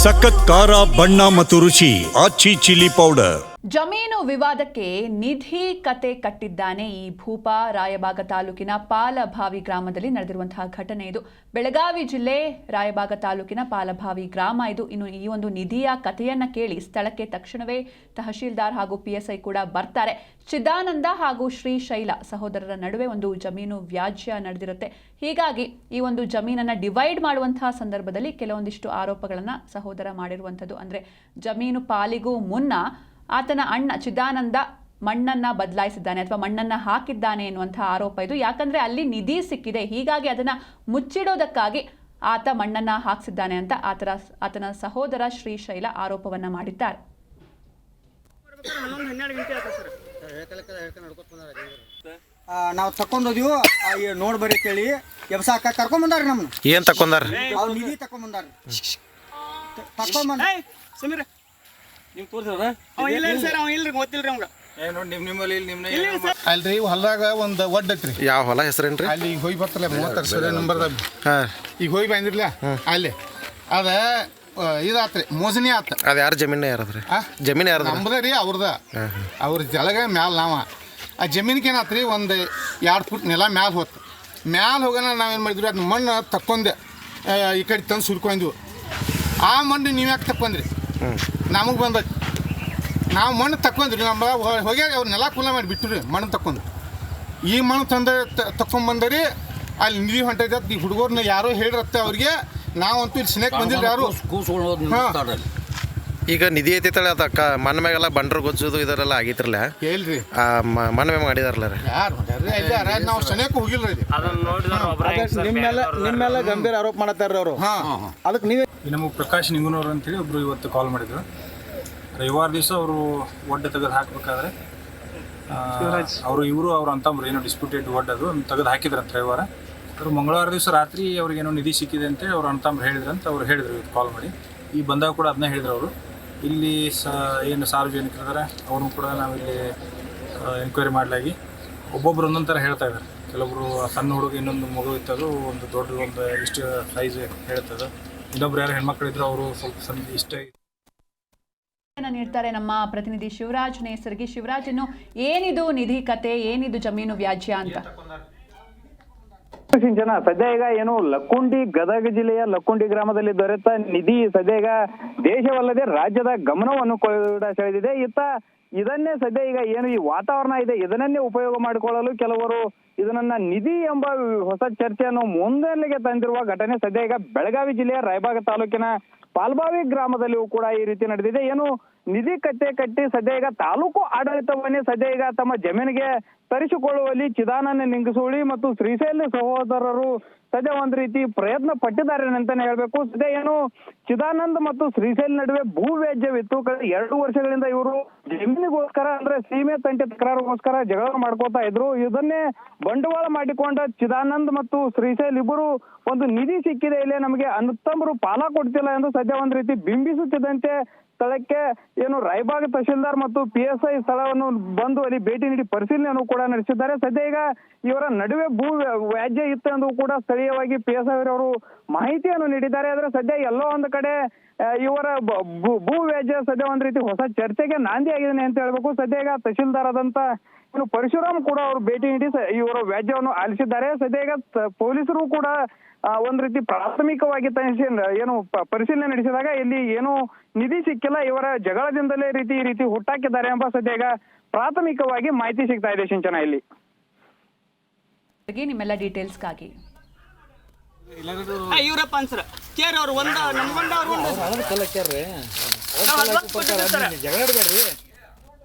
ಸಖತ್ ಖಾರ ಬಣ್ಣ ಮತ್ತು ರುಚಿ ಆಚಿ ಚಿಲ್ಲಿ ಪೌಡರ್. ಜಮೀನು ವಿವಾದಕ್ಕೆ ನಿಧಿ ಕತೆ ಕಟ್ಟಿದ್ದಾನೆ ಈ ಭೂಪ. ರಾಯಬಾಗ ತಾಲೂಕಿನ ಪಾಲಭಾವಿ ಗ್ರಾಮದಲ್ಲಿ ನಡೆದಿರುವಂತಹ ಘಟನೆ ಇದು. ಬೆಳಗಾವಿ ಜಿಲ್ಲೆ ರಾಯಬಾಗ ತಾಲೂಕಿನ ಪಾಲಭಾವಿ ಗ್ರಾಮ ಇದು. ಇನ್ನು ಈ ಒಂದು ನಿಧಿಯ ಕಥೆಯನ್ನ ಕೇಳಿ ಸ್ಥಳಕ್ಕೆ ತಕ್ಷಣವೇ ತಹಶೀಲ್ದಾರ್ ಹಾಗೂ PSI ಕೂಡ ಬರ್ತಾರೆ. ಚಿದಾನಂದ ಹಾಗೂ ಶ್ರೀಶೈಲ ಸಹೋದರರ ನಡುವೆ ಒಂದು ಜಮೀನು ವ್ಯಾಜ್ಯ ನಡೆದಿರುತ್ತೆ. ಹೀಗಾಗಿ ಈ ಒಂದು ಜಮೀನನ್ನ ಡಿವೈಡ್ ಮಾಡುವಂತಹ ಸಂದರ್ಭದಲ್ಲಿ ಕೆಲವೊಂದಿಷ್ಟು ಆರೋಪಗಳನ್ನ ಸಹೋದರ ಮಾಡಿರುವಂಥದ್ದು. ಅಂದ್ರೆ ಜಮೀನು ಪಾಲಿಗೂ ಮುನ್ನ ಆತನ ಅಣ್ಣ ಚಿದಾನಂದ ಮಣ್ಣನ್ನ ಬದಲಾಯಿಸಿದ್ದಾನೆ ಅಥವಾ ಮಣ್ಣನ್ನ ಹಾಕಿದ್ದಾನೆ ಎನ್ನುವಂತಹ ಆರೋಪ ಇದು. ಯಾಕಂದ್ರೆ ಅಲ್ಲಿ ನಿಧಿ ಸಿಕ್ಕಿದೆ, ಹೀಗಾಗಿ ಅದನ್ನ ಮುಚ್ಚಿಡೋದಕ್ಕಾಗಿ ಆತ ಮಣ್ಣನ್ನ ಹಾಕಿಸಿದ್ದಾನೆ ಅಂತ ಆತನ ಸಹೋದರ ಶ್ರೀಶೈಲ ಆರೋಪವನ್ನ ಮಾಡಿದ್ದಾರೆ. ನಾವು ತಕೊಂಡೋದಿವು ನೋಡ್ಬರಿ ಅಂತೇಳಿ ಎಬ್ಸಾಕ ಕರ್ಕೊಂಡ್ ಬಂದಾರ ನಮ್ಮನ್ನ. ಏನ್ ತಕೊಂಡಾರ? ಅವ್ರು ನಿಧಿ ತಕೊಂಡ್ ಬಂದಾರ. ತಕೊಂಡ್ ಅಲ್ರಿ ಹೊಲದಾಗ ಒಂದು ಒಡ್ಡ ಐತ್ರಿ. ಯಾವ ಹೊಲ ಹೆಸರೇನ್ರಿ? ಅಲ್ಲಿ ಈಗ ಹೋಗಿ ಬರ್ತಲ್ಲ 36 ಸರ್ವೆ ನಂಬರ್ದಾಗ. ಈಗ ಹೋಗಿ ಬಂದಿರ್ಲ ಅಲ್ಲಿ ಅದ ಇದಾತ್ರಿ ಮೋಸನಿ ಆತ. ಅದ ಯಾರ ಜಮೀನ ಯಾರದ್ರಿ? ಜಮೀನು ಯಾರದ? ನಮ್ದ ರೀ ಅವ್ರದ. ಅವ್ರ ಜಳಗ ಮ್ಯಾಲ ನಾವ ಆ ಜಮೀನಿಗೆ ಏನಾತ್ರಿ ಒಂದು 2 ಫುಟ್ ನೆಲ ಮ್ಯಾಲ ಹೋತ್. ಮ್ಯಾಲ ಹೋಗೋಣ ನಾವೇನು ಮಾಡಿದ್ವಿ, ಅದನ್ನ ಮಣ್ಣು ತಕ್ಕೊಂಡೆ ಈ ಕಡೆ ತಂದು ಸುರ್ಕೊಂಡ್ವಿ. ಆ ಮಣ್ಣು ನೀವು ಯಾಕೆ ತಕ್ಕೊಂಡ್ರಿ? ನಮಗೆ ಬಂದೈತಿ. ನಾವು ಮಣ್ಣು ತಕ್ಕೊಂಡ್ರಿ, ನಮ್ಮ ಹೋಗ್ಯಾಗ ಅವ್ರು ನೆಲ ಕುಲ್ಲ ಮಾಡಿ ಬಿಟ್ಟು ರೀ ಮಣ್ಣು ತಕ್ಕೊಂಡು. ಈ ಮಣ್ಣು ತಂದು ತಕ್ಕೊಂಬಂದರಿ ಅಲ್ಲಿ ನಿಧಿ ಹೊಂಟೈತೆ. ಈ ಹುಡುಗರ್ನ ಯಾರೋ ಹೇಳಿರತ್ತೆ ಅವ್ರಿಗೆ. ನಾವಂತೂ ಇಲ್ಲಿ ಸಿನೇಕ್ ಬಂದಿಲ್ಲ ಯಾರು. ಈಗ ನಿಧಿ ಐತೈತಲ್ಲ ಅದಕ್ಕ ಮಣ್ಣ ಮ್ಯಾಗೆಲ್ಲ ಬಂಡ್ರು ಗೊಜ್ಜೋದು ಇದರೆಲ್ಲ ಆಗೈತ್ರಲ್ಲ. ಹೇಳ್ರಿ ಮಣ್ಣ ಮ್ಯಾಗ ಮಾಡಿದಾರಲ್ಲ ರೀ. ಯಾರು ನಾವು ಸನೇಕ ಹೋಗಿಲ್ಲ ರೀ. ನಿಮ್ಮೆಲ್ಲ ಗಂಭೀರ ಆರೋಪ ಮಾಡತ್ತಾರ ಅವರು. ಅದಕ್ಕೆ ನೀವೇ ನಮಗೆ ಪ್ರಕಾಶ್ ನಿಂಗನವ್ರು ಅಂತೇಳಿ ಒಬ್ಬರು ಇವತ್ತು ಕಾಲ್ ಮಾಡಿದ್ರು. ರವಿವಾರ ದಿವಸ ಅವರು ಒಡ್ಡೆ ತೆಗೆದು ಹಾಕಬೇಕಾದ್ರೆ ಇವರು ಅವ್ರ ಅಂತಂಬ್ರು ಏನೋ ಡಿಸ್ಪ್ಯೂಟೆಡ್ ಒಡ್ಡದು ತೆಗೆದು ಹಾಕಿದ್ರಂತ ರವಿವಾರ. ಅವರು ಮಂಗಳವಾರ ದಿವಸ ರಾತ್ರಿ ಅವ್ರಿಗೇನೋ ನಿಧಿ ಸಿಕ್ಕಿದೆ ಅಂತೇಳಿ ಅವ್ರು ಅಂತಂಬ್ರು ಹೇಳಿದ್ರಂತ ಅವ್ರು ಹೇಳಿದ್ರು ಇವತ್ತು ಕಾಲ್ ಮಾಡಿ. ಈ ಬಂದಾಗ ಕೂಡ ಅದನ್ನ ಹೇಳಿದ್ರು ಅವರು. ಇಲ್ಲಿ ಏನು ಸಾರ್ವಜನಿಕರಿದ್ದಾರೆ ಅವ್ರನ್ನೂ ಕೂಡ ನಾವಿಲ್ಲಿ ಎನ್ಕ್ವೈರಿ ಮಾಡಲಾಗಿ ಒಬ್ಬೊಬ್ರು ಒಂದೊಂದು ಥರ ಹೇಳ್ತಾ ಇದ್ದಾರೆ. ಕೆಲವೊಬ್ರು ಸಣ್ಣ ಹುಡುಗ ಇನ್ನೊಂದು ಮಗು ಇತ್ತದು ಒಂದು ದೊಡ್ಡ ಒಂದು ಇಷ್ಟು ಸೈಜ್ ಹೇಳ್ತದೆ. ಇನ್ನೊಬ್ರು ಯಾರು ಹೆಣ್ಮಕ್ಳಿದ್ರು ಅವರು ಸ್ವಲ್ಪ ಇಷ್ಟ ನೀಡ್ತಾರೆ ನಮ್ಮ ಪ್ರತಿನಿಧಿ ಶಿವರಾಜ್ ನೇಸರ್ಗಿ. ಶಿವರಾಜ್, ಇನ್ನು ಏನಿದು ನಿಧಿ ಕತೆ, ಏನಿದು ಜಮೀನು ವ್ಯಾಜ್ಯ ಅಂತ? ಸಿಂಚನ ಸದ್ಯ ಈಗ ಏನು ಲಕ್ಕುಂಡಿ, ಗದಗ ಜಿಲ್ಲೆಯ ಲಕ್ಕುಂಡಿ ಗ್ರಾಮದಲ್ಲಿ ದೊರೆತ ನಿಧಿ ಸದ್ಯ ಈಗ ದೇಶವಲ್ಲದೆ ರಾಜ್ಯದ ಗಮನವನ್ನು ಕೂಡ ಸೆಳೆದಿದೆ. ಇದನ್ನೇ ಸದ್ಯ ಈಗ ಏನು ಈ ವಾತಾವರಣ ಇದೆ ಇದನ್ನೇ ಉಪಯೋಗ ಮಾಡಿಕೊಳ್ಳಲು ಕೆಲವರು ಇದನ್ನ ನಿಧಿ ಎಂಬ ಹೊಸ ಚರ್ಚೆಯನ್ನು ಮುಂದೆಲೆಗೆ ತಂದಿರುವ ಘಟನೆ ಸದ್ಯ ಈಗ ಬೆಳಗಾವಿ ಜಿಲ್ಲೆಯ ರಾಯಬಾಗ ತಾಲೂಕಿನ ಪಾಲ್ಬಾವಿ ಗ್ರಾಮದಲ್ಲಿಯೂ ಕೂಡ ಈ ರೀತಿ ನಡೆದಿದೆ. ಏನು ನಿಧಿ ಕಟ್ಟೆ ಕಟ್ಟಿ ಸದ್ಯ ಈಗ ತಾಲೂಕು ಆಡಳಿತವನ್ನೇ ಸದ್ಯ ಈಗ ತಮ್ಮ ಜಮೀನಿಗೆ ತರಿಸಿಕೊಳ್ಳುವಲ್ಲಿ ಚಿದಾನಂದ ನಿಂಗಸೂಳಿ ಮತ್ತು ಶ್ರೀಶೈಲ ಸಹೋದರರು ಸದ್ಯ ಒಂದ್ ರೀತಿ ಪ್ರಯತ್ನ ಪಟ್ಟಿದ್ದಾರೆ ಅಂತಾನೆ ಹೇಳ್ಬೇಕು. ಸದ್ಯ ಏನು ಚಿದಾನಂದ್ ಮತ್ತು ಶ್ರೀಶೈಲ್ ನಡುವೆ ಭೂ ವ್ಯಾಜ್ಯವಿತ್ತು. ಕಳೆದ 2 ವರ್ಷಗಳಿಂದ ಇವರು ಜಮೀನಿಗೋಸ್ಕರ ಅಂದ್ರೆ ಸೀಮೆ ತಂಟೆ ತಕರಾರಿಗೋಸ್ಕರ ಜಗಳ ಮಾಡ್ಕೋತಾ ಇದ್ರು. ಇದನ್ನೇ ಬಂಡವಾಳ ಮಾಡಿಕೊಂಡ ಚಿದಾನಂದ್ ಮತ್ತು ಶ್ರೀಶೈಲ್ ಇಬ್ಬರು ಒಂದು ನಿಧಿ ಸಿಕ್ಕಿದೆ, ಇಲ್ಲೇ ನಮಗೆ ಅನುತ್ತಮರು ಪಾಲ ಕೊಡ್ತಿಲ್ಲ ಎಂದು ಸದ್ಯ ಒಂದ್ ರೀತಿ ಬಿಂಬಿಸುತ್ತಿದ್ದಂತೆ ಸ್ಥಳಕ್ಕೆ ಏನು ರಾಯಬಾಗ ತಹಶೀಲ್ದಾರ್ ಮತ್ತು PSI ಸ್ಥಳವನ್ನು ಬಂದು ಅಲ್ಲಿ ಭೇಟಿ ನೀಡಿ ಪರಿಶೀಲನೆಯನ್ನು ಕೂಡ ನಡೆಸಿದ್ದಾರೆ. ಸದ್ಯ ಈಗ ಇವರ ನಡುವೆ ಭೂ ವ್ಯಾಜ್ಯ ಇತ್ತು ಎಂದು ಕೂಡ ಸ್ಥಳೀಯವಾಗಿ PSI ಅವರು ಮಾಹಿತಿಯನ್ನು ನೀಡಿದ್ದಾರೆ. ಆದ್ರೆ ಸದ್ಯ ಎಲ್ಲೋ ಒಂದು ಕಡೆ ಇವರ ಭೂ ವ್ಯಾಜ್ಯ ಸದ್ಯ ಒಂದ್ ರೀತಿ ಹೊಸ ಚರ್ಚೆಗೆ ನಾಂದಿ ಆಗಿದೆ ಅಂತ ಹೇಳ್ಬೇಕು. ಸದ್ಯ ಈಗ ತಹಶೀಲ್ದಾರ್ ಆದಂತ ಇನ್ನು ಪರಶುರಾಮ್ ಕೂಡ ಅವರು ಭೇಟಿ ನೀಡಿ ಇವರ ವ್ಯಾಜ್ಯವನ್ನು ಆಲಿಸಿದ್ದಾರೆ. ಸದ್ಯ ಈಗ ಪೊಲೀಸರು ಕೂಡ ಒಂದ್ ರೀತಿ ಪ್ರಾಥಮಿಕವಾಗಿ ಏನು ಪರಿಶೀಲನೆ ನಡೆಸಿದಾಗ ಇಲ್ಲಿ ಏನು ನಿಧಿ ಸಿಕ್ಕಿಲ್ಲ, ಇವರ ಜಗಳದಿಂದಲೇ ಈ ರೀತಿ ಹುಟ್ಟಾಕಿದ್ದಾರೆ ಎಂಬ ಸದ್ಯ ಈಗ ಪ್ರಾಥಮಿಕವಾಗಿ ಮಾಹಿತಿ ಸಿಗ್ತಾ ಇದೆ. ಸಿಂಚನ ಇಲ್ಲಿ ನಿಮ್ಮೆಲ್ಲ ಡೀಟೇಲ್ಸ್ಗಾಗಿ ಇವರಪ್ಪ ಅನ್ಸರ ಕೇರ್ ಅವ್ರು ಒಂದು ನಮ್ಗೊಂಡ ಅವ್ರು